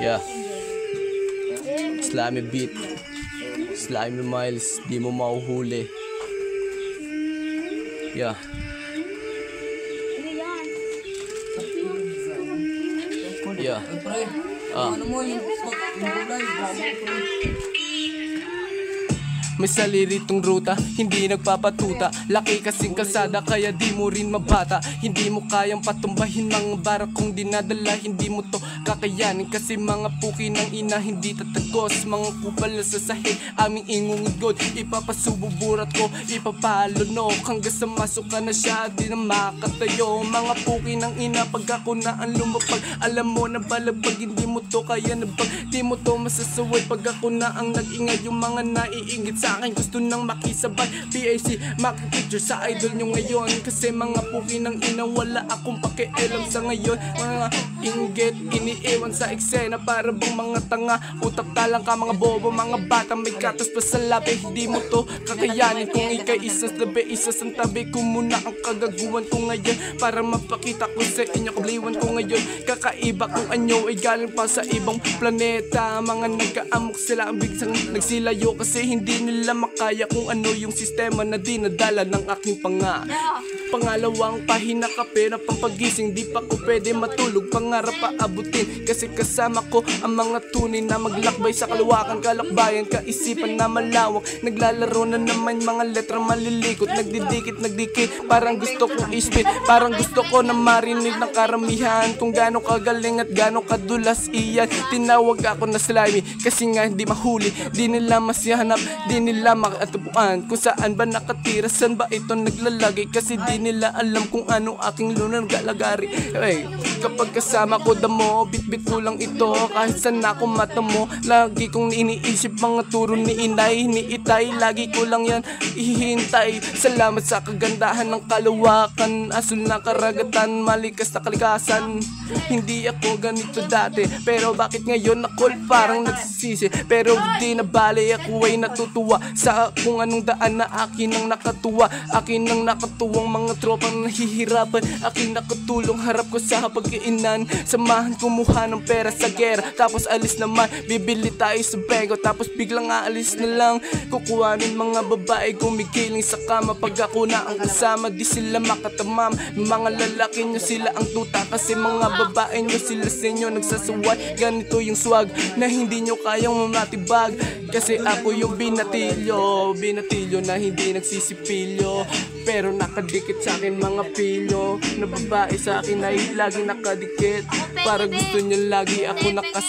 Yeah. Slimy beat, Slimy Miles, di mo mauhuli. Yeah. Yeah. May saliritong ruta, hindi nagpapatuta. Laki kasing kalsada, kaya di mo rin mabata. Hindi mo kayang patumbahin mga barak kung dinadala. Hindi mo to kakayanin kasi mga puki ng ina hindi tatagos. Mga kupal na sasahig, aming ingungod. Ipapasububurat ko, ipapalo no. Hanggang sa masok ka na siya, di na makatayo. Mga puki ng ina, pag ako na ang lumapag, alam mo na balabag, hindi mo to kaya nabag. Di mo to masasaway pag ako na ang nag-ingay. Yung mga naiingit sa akin gusto nang makisabay. PAC, makipicture sa idol nyo ngayon. Kasi mga puki ng ina, wala akong pakialam sa ngayon. Mga inggit, iniiwan sa eksena para bang mga tanga. Utak talang ka mga bobo, mga bata may gatas pa sa labi. Hindi mo to kakayanin kung ikay isa sa tabi, isa sa tabi ko muna ang kagaguhan ko ngayon. Para mapakita ko sa inyo kabliwan ko ngayon. Kakaiba kung anyo ay galing pa sa ibang planeta. Mga nagkaamok sila ang bigsang nagsilayo kasi hindi nila makaya kung ano yung sistema na dinadala ng aking pangalawang pahina ka pera pampagising. Di pa ko pwede matulog, pangarap pa abutin. Kasi kasama ko ang mga tunay na maglakbay sa kaluwakan, kalakbayan, kaisipan na malawak. Naglalaro na naman mga letra malilikot, nagdidikit, parang gusto kong ispit. Parang gusto ko na marinig ng karamihan kung gaano kagaling at gaano kadulas iyan. Tinawag ako na slimy kasi nga hindi mahuli. Di nila masihanap, di nila makatubuan kung saan ba nakatira, saan ba ito naglalagay. Kasi di nila alam kung ano aking lunar galagari. Hey, kapag kasama ko damo, bit-bit ko lang ito. Kahit saan ako mata mo, lagi kong iniisip mga turo ni inay, ni itay. Lagi ko lang yan ihihintay. Salamat sa kagandahan ng kaluwakan, asul na karagatan, malikas na kalikasan. Hindi ako ganito dati, pero bakit ngayon ako parang nagsisisi. Pero di na bali, ako ay natutuwa sa kung anong daan na akin ang nakatuwa. Akin ang nakatuwang mga tropang nahihirapan. Akin nakatulong harap ko sa pagkainan. Samahan kumuha ng pera sa gera, tapos alis naman, bibili tayo sa bengko. Tapos biglang aalis na lang, kukuhanin mga babae gumigiling sa kama. Pag ako na ang kasama, di sila makatamam. Mga lalaki nyo sila ang tuta, kasi mga babae nyo sila sa inyo nagsasaway. Ganito yung swag na hindi nyo kayang mamatibag. Kasi ako yung binatilyo na hindi nagsisipilyo, pero nakadikit sa akin mga pilyo. Na babae sa akin ay lagi nakadikit, para gusto nyo lagi ako nakas